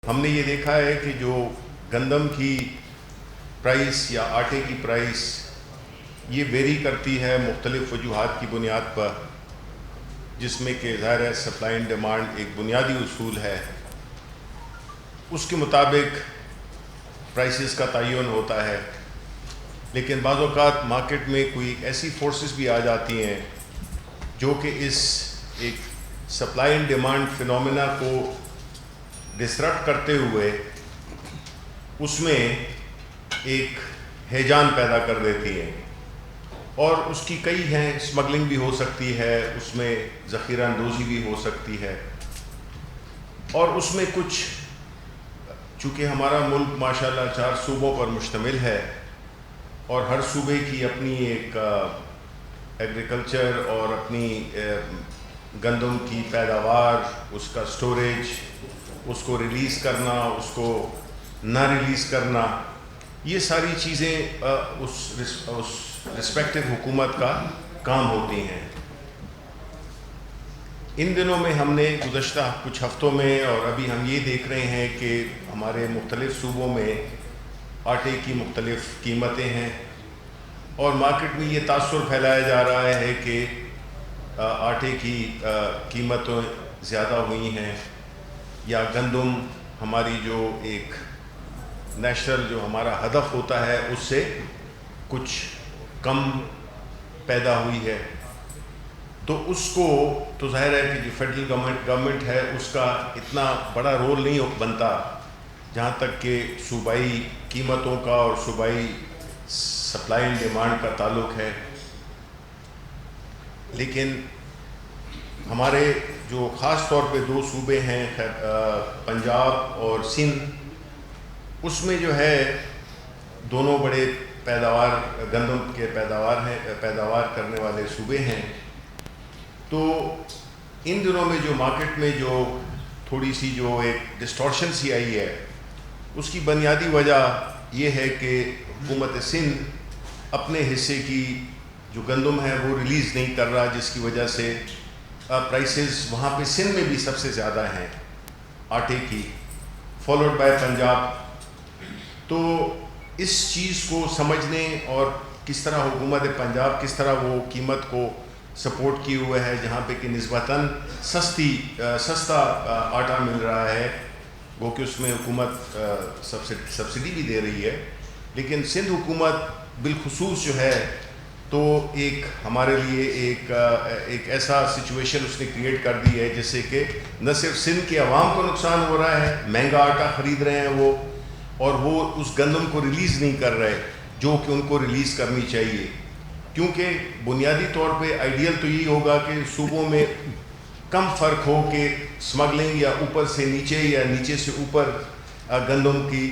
ہم نے یہ دیکھا ہے کہ جو گندم کی پرائس یا آٹے کی پرائس یہ ویری کرتی ہے مختلف وجوہات کی بنیاد پر، جس میں کہ ظاہر ہے سپلائی اینڈ ڈیمانڈ ایک بنیادی اصول ہے، اس کے مطابق پرائسز کا تعین ہوتا ہے۔ لیکن بعض اوقات مارکیٹ میں کوئی ایسی فورسز بھی آ جاتی ہیں جو کہ اس ایک سپلائی اینڈ ڈیمانڈ فینومینا کو ڈسرپٹ کرتے ہوئے اس میں ایک ہیجان پیدا کر دیتی ہیں، اور اس کی کئی ہیں۔ اسمگلنگ بھی ہو سکتی ہے، اس میں ذخیرہ اندوزی بھی ہو سکتی ہے، اور اس میں کچھ، چونکہ ہمارا ملک ماشاءاللہ 4 صوبوں پر مشتمل ہے اور ہر صوبے کی اپنی ایک ایگریکلچر اور اپنی گندم کی پیداوار، اس کا سٹوریج، اس کو ریلیز کرنا، اس کو نہ ریلیز کرنا، یہ ساری چیزیں اس رسپیکٹو حکومت کا کام ہوتی ہیں۔ ان دنوں میں ہم نے گزشتہ کچھ ہفتوں میں اور ابھی ہم یہ دیکھ رہے ہیں کہ ہمارے مختلف صوبوں میں آٹے کی مختلف قیمتیں ہیں، اور مارکیٹ میں یہ تاثر پھیلایا جا رہا ہے کہ آٹے کی قیمتیں زیادہ ہوئی ہیں، یا گندم ہماری جو ایک نیشنل جو ہمارا ہدف ہوتا ہے اس سے کچھ کم پیدا ہوئی ہے۔ تو اس کو تو ظاہر ہے کہ جو فیڈرل گورنمنٹ ہے اس کا اتنا بڑا رول نہیں بنتا جہاں تک کہ صوبائی قیمتوں کا اور صوبائی سپلائی اینڈ ڈیمانڈ کا تعلق ہے۔ لیکن ہمارے جو خاص طور پہ 2 صوبے ہیں، پنجاب اور سندھ، اس میں جو ہے دونوں بڑے گندم کے پیداوار کرنے والے صوبے ہیں۔ تو ان دنوں میں جو مارکیٹ میں جو تھوڑی سی جو ایک ڈسٹورشن سی آئی ہے، اس کی بنیادی وجہ یہ ہے کہ حکومت سندھ اپنے حصے کی جو گندم ہے وہ ریلیز نہیں کر رہا، جس کی وجہ سے پرائسز وہاں پہ سندھ میں بھی سب سے زیادہ ہیں آٹے کی، فالوڈ بائی پنجاب۔ تو اس چیز کو سمجھنے اور کس طرح حکومت پنجاب کس طرح وہ قیمت کو سپورٹ کیے ہوئے ہے، جہاں پہ کہ نسبتاً سستا آٹا مل رہا ہے، وہ کہ اس میں حکومت سبسڈی بھی دے رہی ہے، لیکن سندھ حکومت بالخصوص جو ہے تو ایک ہمارے لیے ایک ایسا سچویشن اس نے کریٹ کر دی ہے جس سے کہ نہ صرف سندھ کے عوام کو نقصان ہو رہا ہے، مہنگا آٹا خرید رہے ہیں وہ، اور وہ اس گندم کو ریلیز نہیں کر رہے جو کہ ان کو ریلیز کرنی چاہیے، کیونکہ بنیادی طور پہ آئیڈیل تو یہی ہوگا کہ صوبوں میں کم فرق ہو کہ اسمگلنگ یا اوپر سے نیچے یا نیچے سے اوپر گندم کی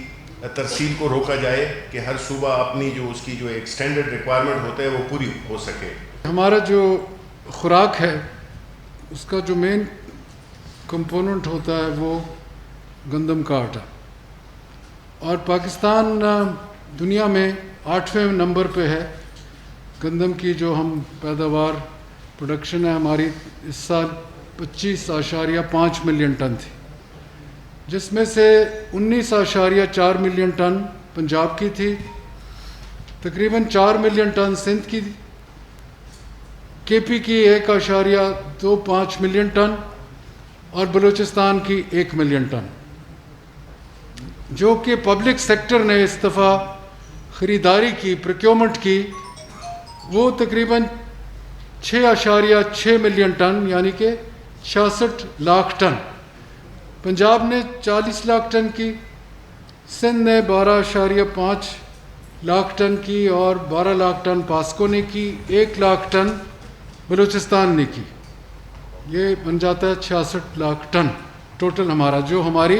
ترسیل کو روکا جائے، کہ ہر صوبہ اپنی جو اس کی جو ایک سٹینڈرڈ ریکوائرمنٹ ہوتا ہے وہ پوری ہو سکے۔ ہمارا جو خوراک ہے اس کا جو مین کمپوننٹ ہوتا ہے وہ گندم کا آٹا، اور پاکستان دنیا میں 8ویں نمبر پہ ہے گندم کی جو ہم پیداوار پروڈکشن ہے ہماری اس سال 25.5 ملین ٹن تھی، جس میں سے 19.4 ملین ٹن پنجاب کی تھی، تقریباً 4 ملین ٹن سندھ کی، کے پی کی 1.25 ملین ٹن، اور بلوچستان کی 1 ملین ٹن، جو کہ پبلک سیکٹر نے اس دفعہ خریداری کی، پروکیورمنٹ کی، وہ تقریباً 6.6 ملین ٹن، یعنی کہ 66 لاکھ ٹن۔ پنجاب نے 40 لاکھ ٹن کی، سندھ نے 12.5 لاکھ ٹن کی، اور 12 لاکھ ٹن پاسکو نے کی، 1 لاکھ ٹن بلوچستان نے کی۔ یہ بن جاتا ہے 66 لاکھ ٹن ٹوٹل ہمارا، جو ہماری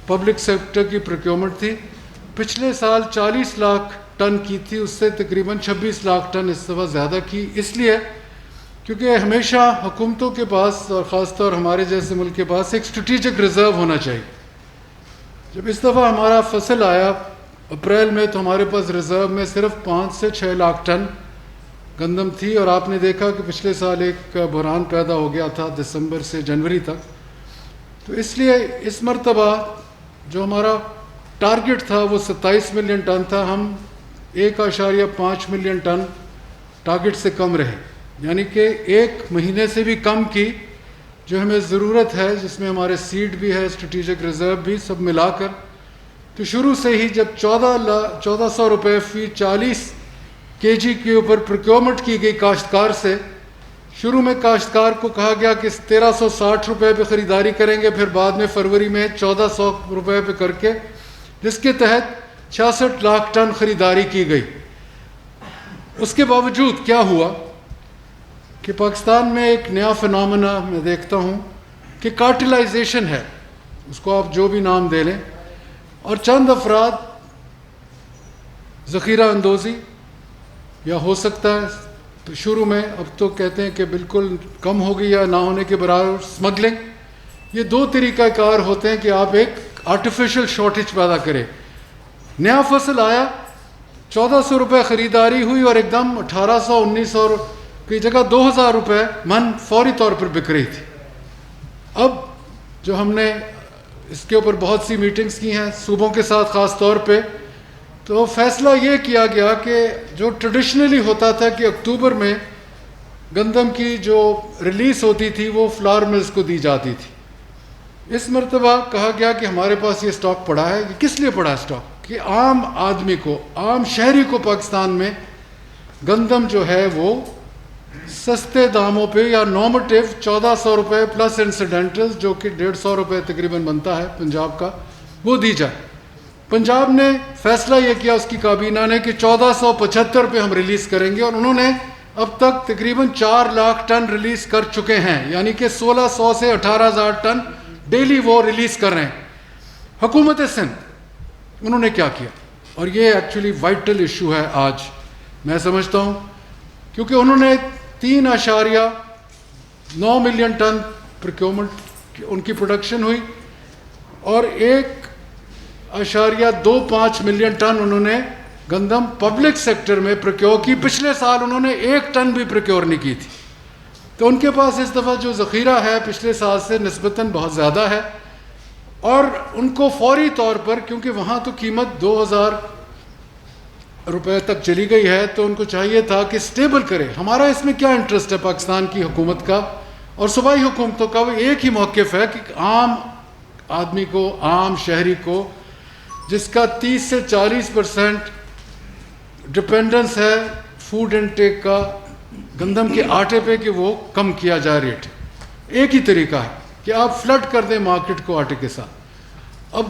پبلک سیکٹر کی پروکیورمنٹ تھی۔ پچھلے سال 40 لاکھ ٹن کی تھی، اس سے تقریباً 26 لاکھ ٹن اس دفعہ زیادہ کی، اس لیے کیونکہ ہمیشہ حکومتوں کے پاس اور خاص طور ہمارے جیسے ملک کے پاس ایک اسٹریٹجک ریزرو ہونا چاہیے۔ جب اس دفعہ ہمارا فصل آیا اپریل میں تو ہمارے پاس ریزرو میں صرف 5 سے 6 لاکھ ٹن گندم تھی، اور آپ نے دیکھا کہ پچھلے سال ایک بحران پیدا ہو گیا تھا دسمبر سے جنوری تک۔ تو اس لیے اس مرتبہ جو ہمارا ٹارگٹ تھا وہ 27 ملین ٹن تھا، ہم 1.5 ملین ٹن ٹارگٹ سے کم رہے، یعنی کہ 1 مہینے سے بھی کم کی جو ہمیں ضرورت ہے، جس میں ہمارے سیڈ بھی ہے، اسٹریٹجک ریزرو بھی، سب ملا کر. تو شروع سے ہی جب 1400 روپے فی 40 کے جی کے اوپر پروکیورمنٹ کی گئی کاشتکار سے، شروع میں کاشتکار کو کہا گیا کہ 1360 روپے پہ خریداری کریں گے، پھر بعد میں فروری میں 1400 روپے پہ کر کے، جس کے تحت 66 لاکھ ٹن خریداری کی گئی. اس کے باوجود کیا ہوا کہ پاکستان میں ایک نیا فنامنا میں دیکھتا ہوں کہ کارٹلائزیشن ہے، اس کو آپ جو بھی نام دے لیں، اور چند افراد ذخیرہ اندوزی، یا ہو سکتا ہے شروع میں، اب تو کہتے ہیں کہ بالکل کم ہو گئی یا نہ ہونے کے برابر، اسمگلنگ. یہ 2 طریقہ کار ہوتے ہیں کہ آپ ایک آرٹیفیشل شارٹیج پیدا کریں. نیا فصل آیا، 1400 روپے خریداری ہوئی اور ایک دم 1800 1900 کی جگہ 2000 روپے من فوری طور پر بک رہی تھی. اب جو ہم نے اس کے اوپر بہت سی میٹنگز کی ہیں صوبوں کے ساتھ خاص طور پہ، تو فیصلہ یہ کیا گیا کہ جو ٹریڈیشنلی ہوتا تھا کہ اکتوبر میں گندم کی جو ریلیز ہوتی تھی وہ فلاور ملز کو دی جاتی تھی، اس مرتبہ کہا گیا کہ ہمارے پاس یہ سٹاک پڑا ہے. یہ کس لیے پڑا ہے سٹاک؟ کہ عام آدمی کو، عام شہری کو پاکستان میں گندم جو ہے وہ سستے داموں پہ یا نارمیٹیو 1400 روپے پلس انسیڈنٹل، جو کہ 150 روپے تقریباً بنتا ہے پنجاب کا، وہ دی جائے. پنجاب نے فیصلہ یہ کیا، اس کی کابینہ نے، کہ 1475 پہ ہم ریلیز کریں گے، اور انہوں نے اب تک تقریباً 4 لاکھ ٹن ریلیز کر چکے ہیں، یعنی کہ 1600 سے 18,000 ٹن ڈیلی وہ ریلیز کر رہے ہیں. حکومت سندھ انہوں نے کیا کیا، اور یہ ایکچولی وائٹل ایشو ہے آج میں سمجھتا ہوں، کیونکہ انہوں نے 3.9 ملین ٹن پروکیورمنٹ ان کی پروڈکشن ہوئی، اور 1.25 ملین ٹن انہوں نے گندم پبلک سیکٹر میں پروکیور کی. پچھلے سال انہوں نے 1 ٹن بھی پروکیور نہیں کی تھی. تو ان کے پاس اس دفعہ جو ذخیرہ ہے پچھلے سال سے نسبتاً بہت زیادہ ہے، اور ان کو فوری طور پر، کیونکہ وہاں تو قیمت 2000 روپے تک چلی گئی ہے، تو ان کو چاہیے تھا کہ سٹیبل کرے. ہمارا اس میں کیا انٹرسٹ ہے پاکستان کی حکومت کا اور صوبائی حکومتوں کا؟ وہ ایک ہی موقف ہے کہ عام آدمی کو، عام شہری کو، جس کا 30 سے 40% ڈپینڈنس ہے فوڈ انٹیک کا گندم کے آٹے پہ، کہ وہ کم کیا جائے ریٹ. ایک ہی طریقہ ہے کہ آپ فلڈ کر دیں مارکیٹ کو آٹے کے ساتھ. اب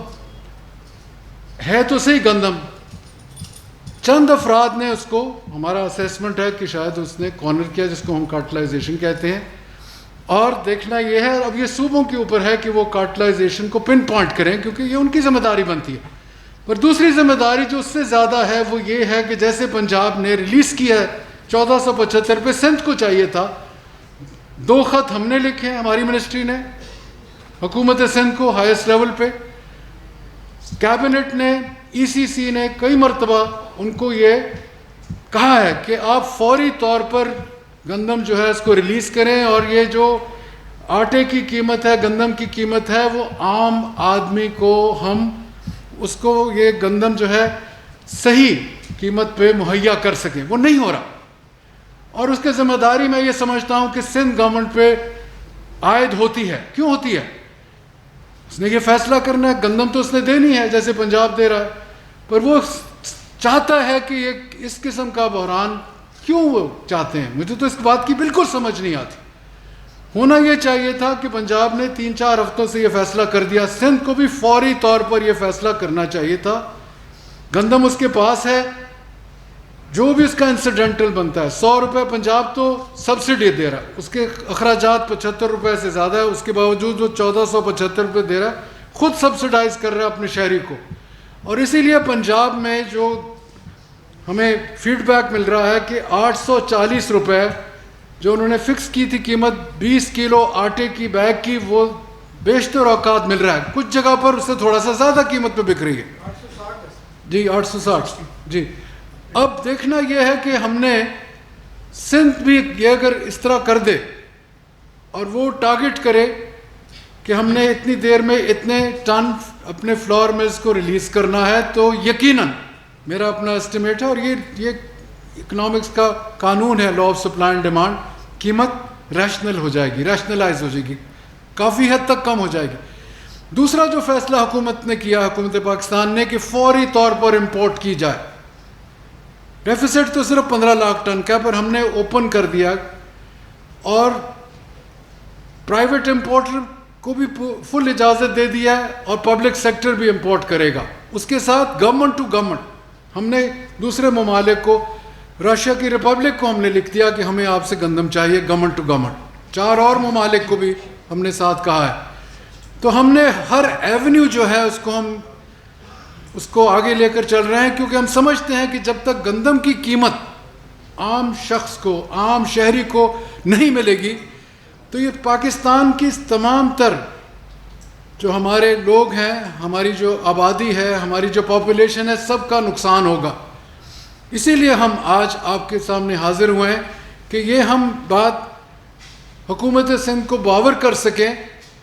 ہے تو صحیح گندم، چند افراد نے اس کو، ہمارا اسیسمنٹ ہے کہ شاید اس نے کارنر کیا، جس کو ہم کارٹلائزیشن کہتے ہیں. اور دیکھنا یہ ہے، اب یہ صوبوں کے اوپر ہے کہ وہ کارٹلائزیشن کو پن پوائنٹ کریں، کیونکہ یہ ان کی ذمہ داری بنتی ہے. پر دوسری ذمہ داری جو اس سے زیادہ ہے وہ یہ ہے کہ جیسے پنجاب نے ریلیز کیا ہے 1475 پہ، سندھ کو چاہیے تھا. 2 خط ہم نے لکھے ہیں، ہماری منسٹری نے حکومت سندھ کو ہائیسٹ لیول پہ، کیبنٹ نے، ای سی سی نے کئی مرتبہ ان کو یہ کہا ہے کہ آپ فوری طور پر گندم جو ہے اس کو ریلیز کریں، اور یہ جو آٹے کی قیمت ہے، گندم کی قیمت ہے، وہ عام آدمی کو ہم اس کو یہ گندم جو ہے صحیح قیمت پہ مہیا کر سکیں. وہ نہیں ہو رہا، اور اس کے ذمہ داری میں یہ سمجھتا ہوں کہ سندھ گورنمنٹ پہ عائد ہوتی ہے. کیوں ہوتی ہے؟ اس نے یہ فیصلہ کرنا ہے. گندم تو اس نے دینی ہے جیسے پنجاب دے رہا ہے، پر وہ چاہتا ہے کہ یہ اس قسم کا بحران کیوں وہ چاہتے ہیں؟ مجھے تو اس بات کی بالکل سمجھ نہیں آتی. ہونا یہ چاہیے تھا کہ پنجاب نے 3-4 ہفتوں سے یہ فیصلہ کر دیا، سندھ کو بھی فوری طور پر یہ فیصلہ کرنا چاہیے تھا. گندم اس کے پاس ہے، جو بھی اس کا انسیڈنٹل بنتا ہے، 100 روپے پنجاب تو سبسڈی دے رہا ہے، اس کے اخراجات 75 روپے سے زیادہ ہے، اس کے باوجود وہ 1475 روپے دے رہا ہے، خود سبسڈائز کر رہا ہے اپنے شہری کو. اور اسی لیے پنجاب میں جو ہمیں فیڈ بیک مل رہا ہے کہ 840 روپے جو انہوں نے فکس کی تھی قیمت 20 کلو آٹے کی بیگ کی، وہ بیشتر اوقات مل رہا ہے. کچھ جگہ پر اس سے تھوڑا سا زیادہ قیمت پہ بک رہی ہے. 860 جی 860 جی. اب دیکھنا یہ ہے کہ ہم نے سندھ بھی یہ اگر اس طرح کر دے اور وہ ٹارگٹ کرے کہ ہم نے اتنی دیر میں اتنے ٹن اپنے فلور ملز کو ریلیز کرنا ہے، تو یقیناً میرا اپنا اسٹیمیٹ ہے، اور یہ اکنامکس کا قانون ہے، law of supply and demand, قیمت ریشنل ہو جائے گی، ریشنلائز ہو جائے گی، کافی حد تک کم ہو جائے گی۔ دوسرا جو فیصلہ حکومت نے کیا، حکومت پاکستان نے، کہ فوری طور پر امپورٹ کی جائے، ڈیفیسٹ تو صرف 15 لاکھ ٹن کا، پر ہم نے اوپن کر دیا، اور پرائیویٹ امپورٹر کو بھی فل اجازت دے دیا ہے، اور پبلک سیکٹر بھی امپورٹ کرے گا۔ اس کے ساتھ گورنمنٹ ٹو گورنمنٹ ہم نے دوسرے ممالک کو، رشیا کی ریپبلک کو ہم نے لکھ دیا کہ ہمیں آپ سے گندم چاہیے، گورنمنٹ ٹو گورنمنٹ۔ 4 اور ممالک کو بھی ہم نے ساتھ کہا ہے۔ تو ہم نے ہر ایونیو جو ہے ہم اس کو آگے لے کر چل رہے ہیں، کیونکہ ہم سمجھتے ہیں کہ جب تک گندم کی قیمت عام شخص کو، عام شہری کو نہیں ملے گی، تو یہ پاکستان کی تمام تر جو ہمارے لوگ ہیں، ہماری جو آبادی ہے، ہماری جو پاپولیشن ہے، سب کا نقصان ہوگا۔ اسی لیے ہم آج آپ کے سامنے حاضر ہوئے ہیں کہ یہ ہم بات حکومت سندھ کو باور کر سکیں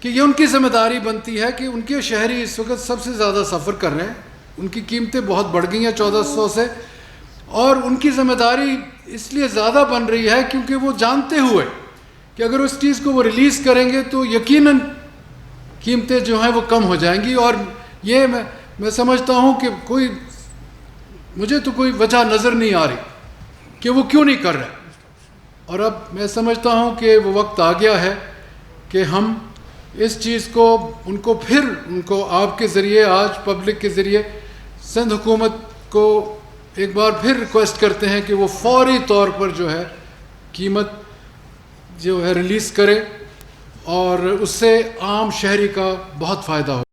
کہ یہ ان کی ذمہ داری بنتی ہے، کہ ان کے شہری اس وقت سب سے زیادہ سفر کر رہے ہیں، ان کی قیمتیں بہت بڑھ گئی ہیں 1400 سے، اور ان کی ذمہ داری اس لیے زیادہ بن رہی ہے کیونکہ وہ جانتے ہوئے کہ اگر اس چیز کو وہ ریلیز کریں گے تو یقیناً قیمتیں جو ہیں وہ کم ہو جائیں گی۔ اور یہ میں سمجھتا ہوں کہ مجھے تو کوئی وجہ نظر نہیں آ رہی کہ وہ کیوں نہیں کر رہے، اور اب میں سمجھتا ہوں کہ وہ وقت آ گیا ہے کہ ہم اس چیز کو ان کو آپ کے ذریعے، آج پبلک کے ذریعے سندھ حکومت کو ایک بار پھر ریکویسٹ کرتے ہیں کہ وہ فوری طور پر جو ہے قیمت جو ہے ریلیز کرے، اور اس سے عام شہری کا بہت فائدہ ہو۔